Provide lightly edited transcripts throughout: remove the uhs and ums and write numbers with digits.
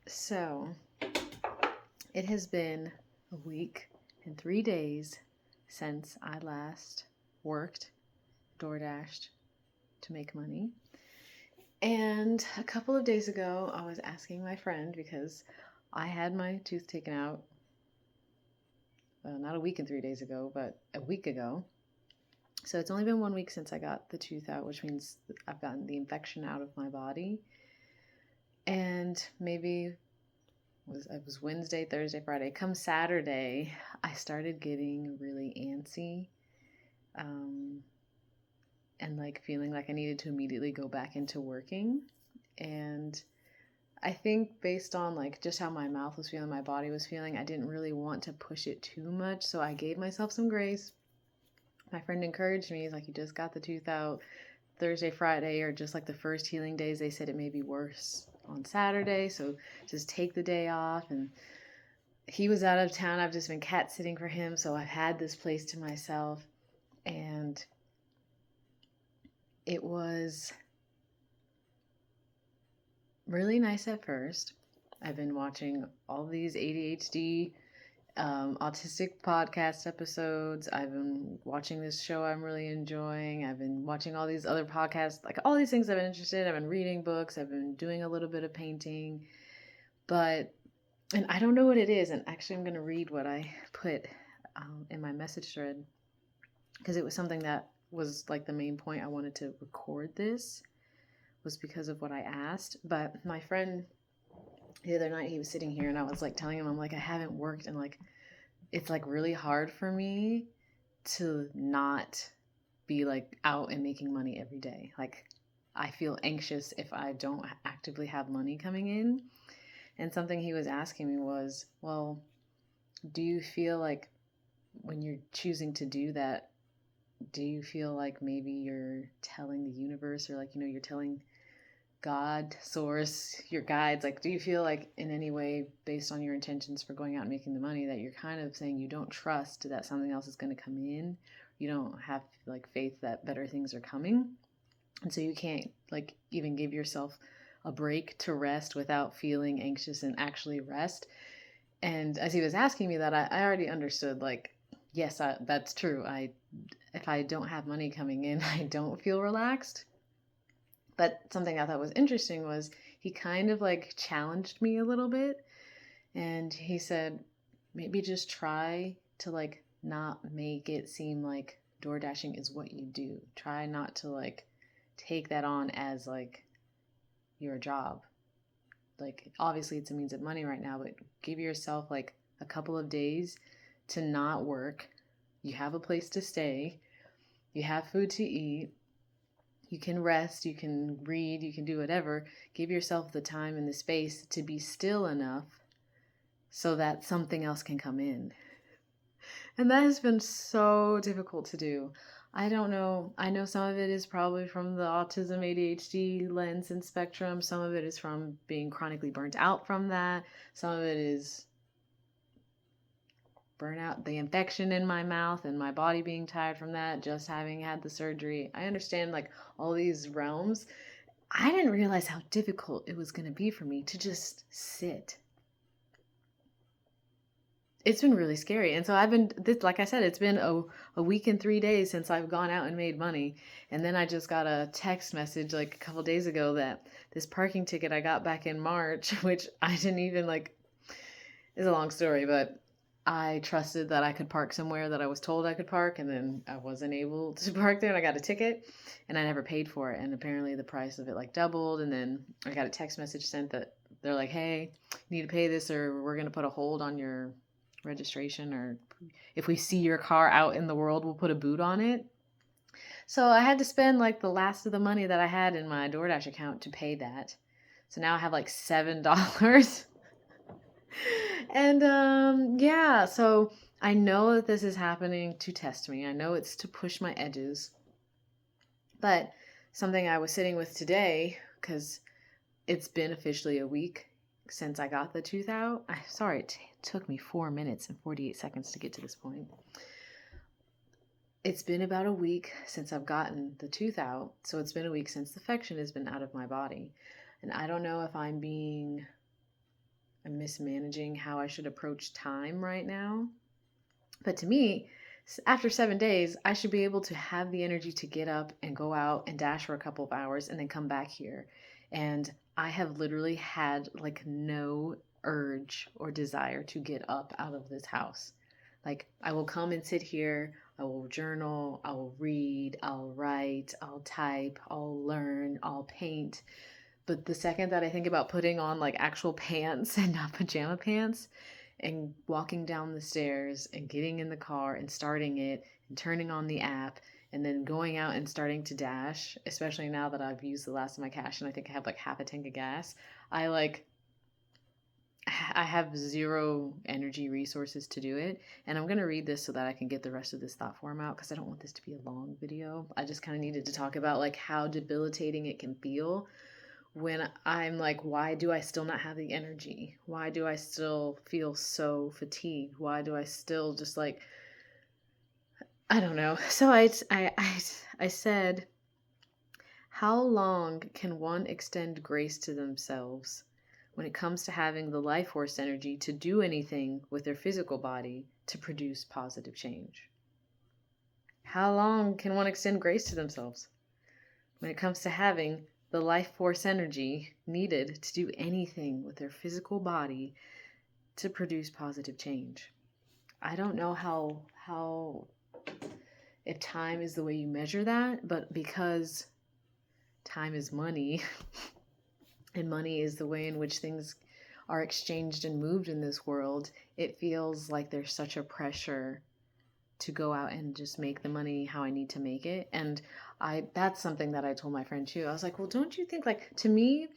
So, it has been a week and 3 days since I last worked, DoorDashed to make money. And a couple of days ago, I was asking my friend because I had my tooth taken out, not a week and 3 days ago, but a week ago. So it's only been 1 week since I got the tooth out, which means I've gotten the infection out of my body. And maybe it was Wednesday, Thursday, Friday. Come Saturday, I started getting really antsy, and like feeling like I needed to immediately go back into working. And I think based on like just how my mouth was feeling, my body was feeling, I didn't really want to push it too much. So I gave myself some grace. My friend encouraged me, he's like, you just got the tooth out. Thursday, Friday are just like the first healing days. They said it may be worse on Saturday, so just take the day off. And he was out of town. I've just been cat sitting for him, so I've had this place to myself. And it was really nice at first. I've been watching all these ADHD, autistic podcast episodes. I've been watching this show I'm really enjoying. I've been watching all these other podcasts, like all these things I've been interested in. I've been reading books. I've been doing a little bit of painting. And I don't know what it is. And actually, I'm going to read what I put in my message thread, because it was something that was like the main point I wanted to record this, was because of what I asked. But my friend the other night, he was sitting here and I was like telling him, I'm like, I haven't worked, and like it's like really hard for me to not be like out and making money every day. Like I feel anxious if I don't actively have money coming in. And something he was asking me was, well, do you feel like when you're choosing to do that, do you feel like maybe you're telling the universe, or like, you're telling God, source, your guides, like, do you feel like in any way, based on your intentions for going out and making the money, that you're kind of saying you don't trust that something else is going to come in? You don't have like faith that better things are coming. And so you can't like even give yourself a break to rest without feeling anxious and actually rest. And as he was asking me that, I already understood, like, yes, that's true. If I don't have money coming in, I don't feel relaxed. But something I thought was interesting was he kind of like challenged me a little bit. And he said, maybe just try to like not make it seem like door dashing is what you do. Try not to like take that on as like your job. Like, obviously it's a means of money right now, but give yourself like a couple of days to not work. You have a place to stay. You have food to eat. You can rest, you can read, you can do whatever. Give yourself the time and the space to be still enough so that something else can come in. And that has been so difficult to do. I don't know. I know some of it is probably from the autism ADHD lens and spectrum. Some of it is from being chronically burnt out from that. Some of it is burnout, the infection in my mouth and my body being tired from that, just having had the surgery. I understand like all these realms. I didn't realize how difficult it was going to be for me to just sit. It's been really scary. And so like I said, it's been a week and 3 days since I've gone out and made money. And then I just got a text message like a couple days ago that this parking ticket I got back in March, which I didn't even like, is a long story, but I trusted that I could park somewhere that I was told I could park, and then I wasn't able to park there, and I got a ticket, and I never paid for it. And apparently the price of it like doubled, and then I got a text message sent that they're like, hey, you need to pay this or we're going to put a hold on your registration, or if we see your car out in the world, we'll put a boot on it. So I had to spend like the last of the money that I had in my DoorDash account to pay that. So now I have like $7. And yeah, so I know that this is happening to test me. I know it's to push my edges. But something I was sitting with today, because it's been officially a week since I got the tooth out. Sorry, it took me 4 minutes and 48 seconds to get to this point. It's been about a week since I've gotten the tooth out. So it's been a week since the infection has been out of my body. And I don't know if I'm being I'm mismanaging how I should approach time right now. But to me, after 7 days, I should be able to have the energy to get up and go out and dash for a couple of hours and then come back here. And I have literally had like no urge or desire to get up out of this house. Like, I will come and sit here, I will journal, I will read, I'll write, I'll type, I'll learn, I'll paint. But the second that I think about putting on like actual pants and not pajama pants and walking down the stairs and getting in the car and starting it and turning on the app and then going out and starting to dash, especially now that I've used the last of my cash and I think I have like half a tank of gas, I have zero energy resources to do it. And I'm going to read this so that I can get the rest of this thought form out because I don't want this to be a long video. I just kind of needed to talk about like how debilitating it can feel when I'm like, why do I still not have the energy? Why do I still feel so fatigued? Why do I still just like, I don't know. So I said, how long can one extend grace to themselves when it comes to having the life force energy to do anything with their physical body to produce positive change? How long can one extend grace to themselves when it comes to having the life force energy needed to do anything with their physical body to produce positive change? I don't know how if time is the way you measure that, but because time is money and money is the way in which things are exchanged and moved in this world, it feels like there's such a pressure to go out and just make the money how I need to make it. And that's something that I told my friend too. I was like, well, don't you think, like, to me,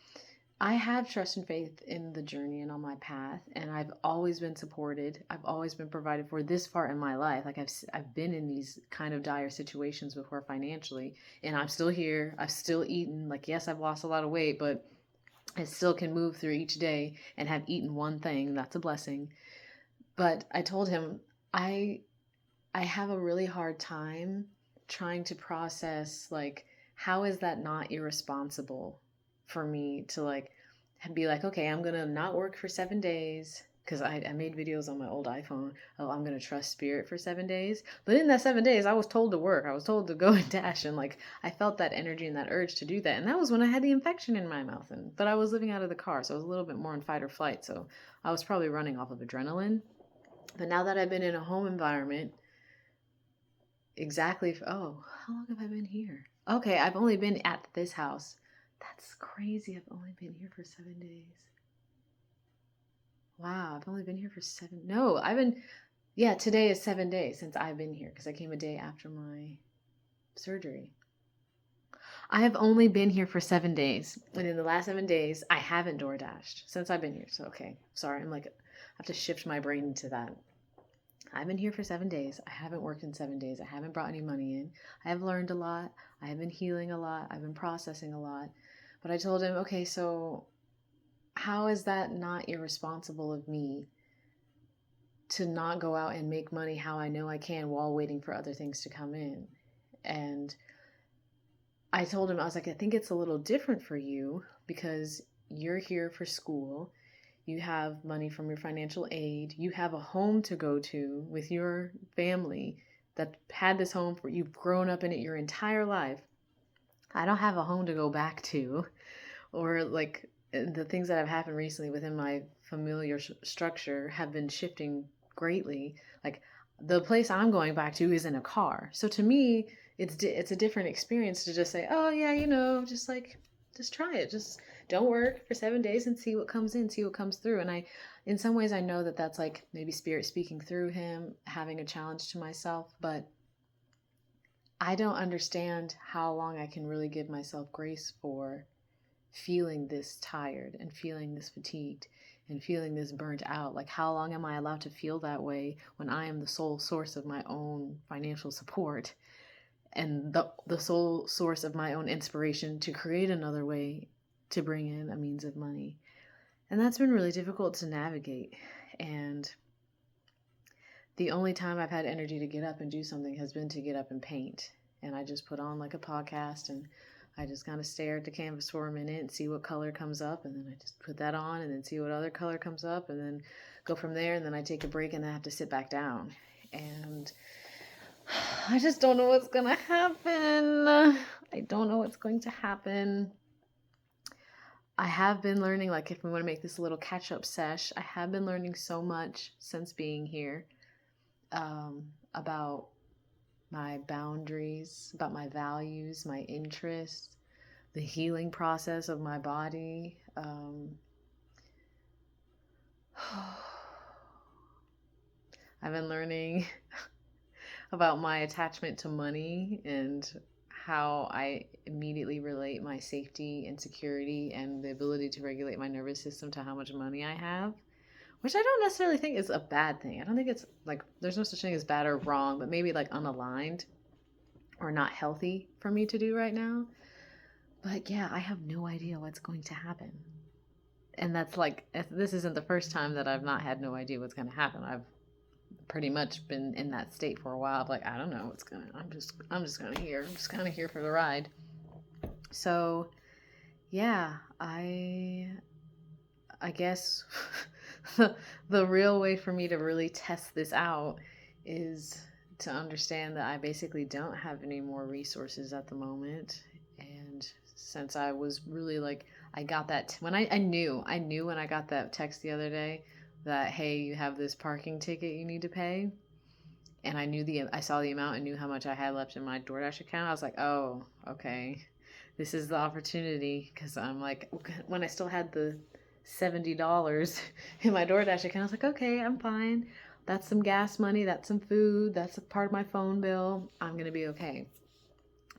I have trust and faith in the journey and on my path, and I've always been supported. I've always been provided for this far in my life. Like, I've been in these kind of dire situations before financially, and I'm still here. I've still eaten. Like, yes, I've lost a lot of weight, but I still can move through each day and have eaten one thing. That's a blessing. But I told him, I have a really hard time trying to process, like, how is that not irresponsible for me to, like, be like, okay, I'm going to not work for 7 days. Because I made videos on my old iPhone. Oh, I'm going to trust spirit for 7 days. But in that 7 days, I was told to work. I was told to go and dash. And, like, I felt that energy and that urge to do that. And that was when I had the infection in my mouth. But I was living out of the car. So I was a little bit more in fight or flight. So I was probably running off of adrenaline. But now that I've been in a home environment, how long have I been here? Okay, I've only been at this house. That's crazy. I've only been here for 7 days. Wow, I've only been here for today is 7 days since I've been here because I came a day after my surgery. I have only been here for 7 days. And in the last 7 days, I haven't door dashed since I've been here. So, okay, sorry. I have to shift my brain into that. I've been here for 7 days. I haven't worked in 7 days. I haven't brought any money in. I have learned a lot. I have been healing a lot. I've been processing a lot. But I told him, okay, so how is that not irresponsible of me to not go out and make money how I know I can while waiting for other things to come in? And I told him, I was like, I think it's a little different for you because you're here for school. You have money from your financial aid. You have a home to go to with your family that had this home for you've grown up in it your entire life. I don't have a home to go back to, or like the things that have happened recently within my familiar structure have been shifting greatly. Like the place I'm going back to is in a car. So to me, it's a different experience to just say, oh yeah, just try it. Just don't work for 7 days and see what comes in, see what comes through. And in some ways, I know that that's like maybe spirit speaking through him, having a challenge to myself, but I don't understand how long I can really give myself grace for feeling this tired and feeling this fatigued and feeling this burnt out. Like, how long am I allowed to feel that way when I am the sole source of my own financial support and the sole source of my own inspiration to create another way to bring in a means of money? And that's been really difficult to navigate. And the only time I've had energy to get up and do something has been to get up and paint. And I just put on like a podcast and I just kind of stare at the canvas for a minute and see what color comes up, and then I just put that on and then see what other color comes up and then go from there, and then I take a break and then I have to sit back down. And I just don't know what's going to happen. I don't know what's going to happen. I have been learning, like if we want to make this a little catch-up sesh, I have been learning so much since being here about my boundaries, about my values, my interests, the healing process of my body. I've been learning about my attachment to money and how I immediately relate my safety and security and the ability to regulate my nervous system to how much money I have, which I don't necessarily think is a bad thing. I don't think it's like, there's no such thing as bad or wrong, but maybe like unaligned or not healthy for me to do right now. But yeah, I have no idea what's going to happen. And that's like, this isn't the first time that I've not had no idea what's going to happen. I've pretty much been in that state for a while. Like, I don't know what's gonna, I'm just kind of here for the ride. So yeah, I guess the real way for me to really test this out is to understand that I basically don't have any more resources at the moment. And since I was really like, I got that when I knew when I got that text the other day that, hey, you have this parking ticket you need to pay. And I saw the amount and knew how much I had left in my DoorDash account. I was like, oh, okay, this is the opportunity. Because I'm like, when I still had the $70 in my DoorDash account, I was like, okay, I'm fine. That's some gas money. That's some food. That's a part of my phone bill. I'm going to be okay.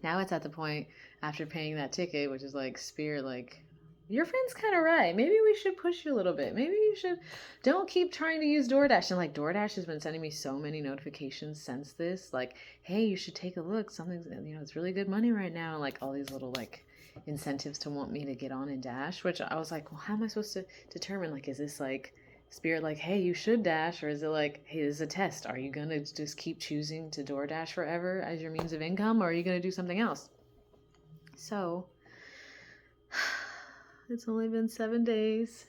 Now it's at the point after paying that ticket, which is like, Spirit, like, your friend's kind of right. Maybe we should push you a little bit. Maybe you should, don't keep trying to use DoorDash. And like, DoorDash has been sending me so many notifications since this, like, hey, you should take a look. Something's, it's really good money right now. Like all these little like incentives to want me to get on and dash, which I was like, well, how am I supposed to determine? Like, is this like Spirit like, hey, you should dash? Or is it like, hey, this is a test. Are you going to just keep choosing to DoorDash forever as your means of income? Or are you going to do something else? So it's only been 7 days,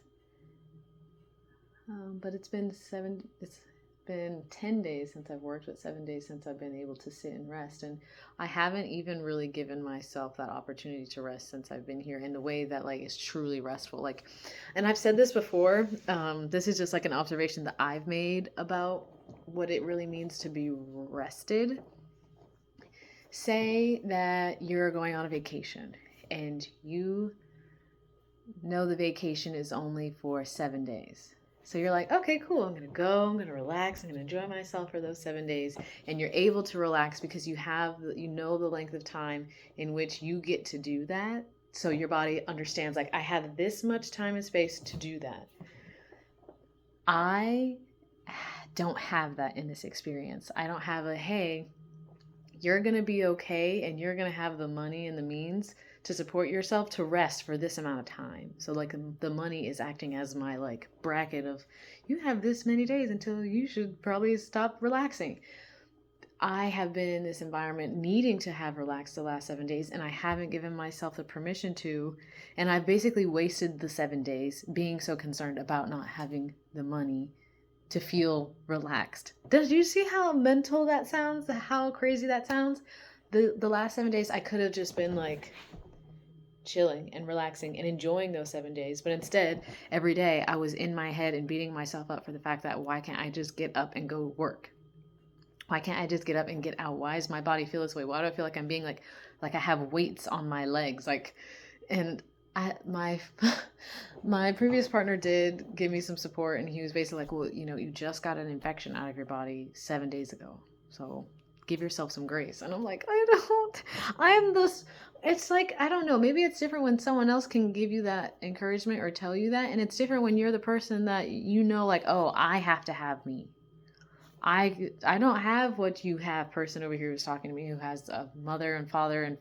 but it's been 10 days since I've worked, but 7 days since I've been able to sit and rest. And I haven't even really given myself that opportunity to rest since I've been here in the way that like is truly restful. Like, and I've said this before, this is just like an observation that I've made about what it really means to be rested. Say that you're going on a vacation and you know the vacation is only for 7 days. So you're like, okay, cool. I'm going to go, I'm going to relax, I'm going to enjoy myself for those 7 days. And you're able to relax because you know the length of time in which you get to do that. So your body understands, like, I have this much time and space to do that. I don't have that in this experience. I don't have hey, you're going to be okay and you're going to have the money and the means to support yourself to rest for this amount of time. So like the money is acting as my like bracket of, you have this many days until you should probably stop relaxing. I have been in this environment needing to have relaxed the last 7 days, and I haven't given myself the permission to, and I've basically wasted the 7 days being so concerned about not having the money to feel relaxed. Did you see how mental that sounds? How crazy that sounds? The last 7 days I could have just been like chilling and relaxing and enjoying those 7 days. But instead, every day I was in my head and beating myself up for the fact that why can't I just get up and go work? Why can't I just get up and get out? Why does my body feel this way? Why do I feel like I'm being like I have weights on my legs? Like, and my previous partner did give me some support, and he was basically like, well, you just got an infection out of your body 7 days ago. So give yourself some grace. And I'm like, it's like, I don't know, maybe it's different when someone else can give you that encouragement or tell you that. And it's different when you're the person that, like, oh, I have to have me. I don't have what you have. Person over here who's talking to me who has a mother and father and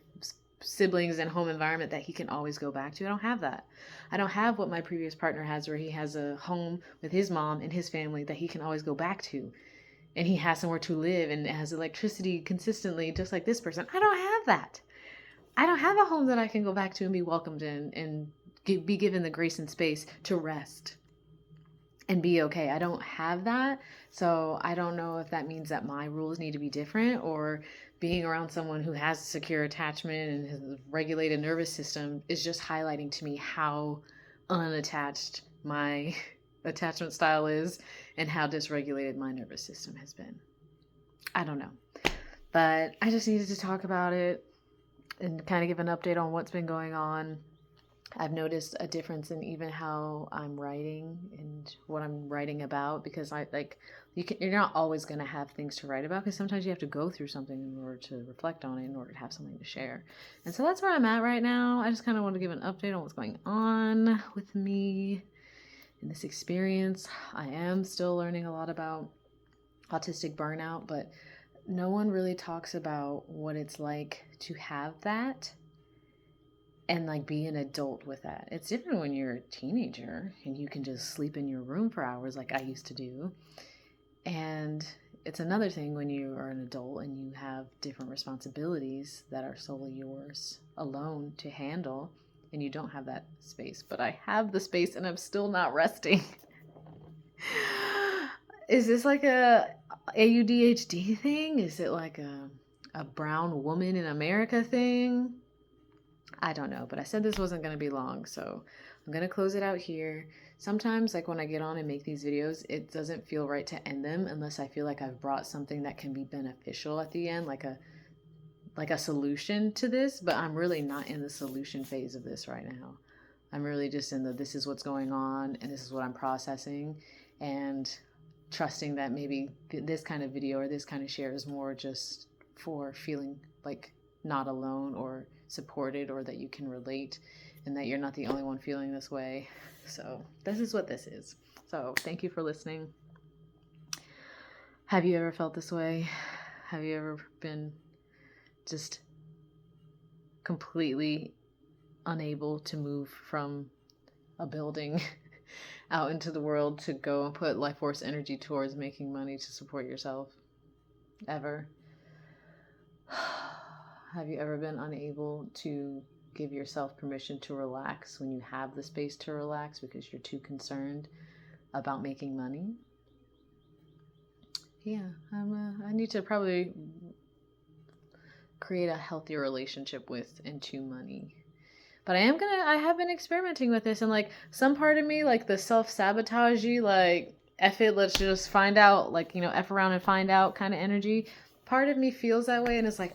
siblings and home environment that he can always go back to. I don't have that. I don't have what my previous partner has, where he has a home with his mom and his family that he can always go back to. And he has somewhere to live and has electricity consistently, just like this person. I don't have that. I don't have a home that I can go back to and be welcomed in and be given the grace and space to rest and be okay. I don't have that. So I don't know if that means that my rules need to be different, or being around someone who has a secure attachment and has a regulated nervous system is just highlighting to me how unattached my attachment style is and how dysregulated my nervous system has been. I don't know. But I just needed to talk about it and kind of give an update on what's been going on. I've noticed a difference in even how I'm writing and what I'm writing about, because you're not always going to have things to write about, because sometimes you have to go through something in order to reflect on it, in order to have something to share. And so that's where I'm at right now. I just kind of want to give an update on what's going on with me in this experience. I am still learning a lot about autistic burnout, but no one really talks about what it's like to have that and like be an adult with that. It's different when you're a teenager and you can just sleep in your room for hours like I used to do. And it's another thing when you are an adult and you have different responsibilities that are solely yours alone to handle, and you don't have that space. But I have the space and I'm still not resting. Is this like a AuDHD thing? Is it like a brown woman in America thing? I don't know, but I said this wasn't going to be long, so I'm going to close it out here. Sometimes, like when I get on and make these videos, it doesn't feel right to end them unless I feel like I've brought something that can be beneficial at the end, like a solution to this, but I'm really not in the solution phase of this right now. I'm really just in this is what's going on and this is what I'm processing, and trusting that maybe this kind of video or this kind of share is more just for feeling like not alone or supported, or that you can relate and that you're not the only one feeling this way. So this is what this is. So thank you for listening. Have you ever felt this way? Have you ever been just completely unable to move from a building out into the world to go and put life force energy towards making money to support yourself? Ever? Have you ever been unable to give yourself permission to relax when you have the space to relax because you're too concerned about making money? Yeah, I need to probably create a healthier relationship with and to money. But I have been experimenting with this, and like some part of me, like the self-sabotagey, like F it, let's just find out, like, F around and find out kind of energy. Part of me feels that way and it's like,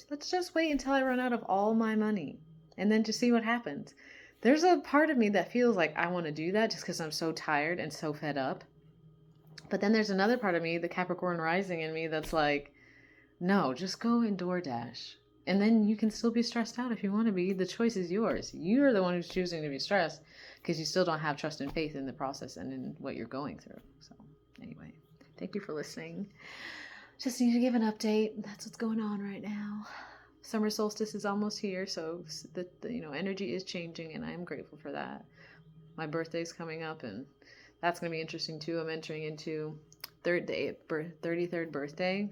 let's just wait until I run out of all my money and then just see what happens. There's a part of me that feels like I want to do that just because I'm so tired and so fed up. But then there's another part of me, the Capricorn rising in me, that's like, no, just go and DoorDash. And then you can still be stressed out if you want to be. The choice is yours. You're the one who's choosing to be stressed because you still don't have trust and faith in the process and in what you're going through. So anyway, thank you for listening. Just need to give an update. That's what's going on right now. Summer solstice is almost here, so the energy is changing, and I am grateful for that. My birthday's coming up, and that's going to be interesting too. I'm entering into 33rd birthday.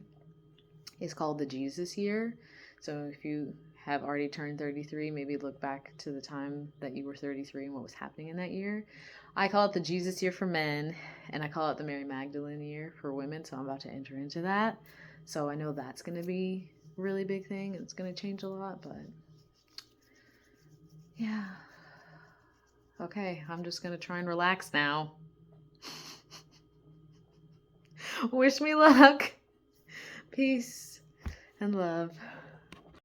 It's called the Jesus year. So if you have already turned 33, maybe look back to the time that you were 33 and what was happening in that year. I call it the Jesus year for men, and I call it the Mary Magdalene year for women, so I'm about to enter into that. So I know that's going to be a really big thing, and it's going to change a lot, but yeah. Okay, I'm just going to try and relax now. Wish me luck. Peace and love.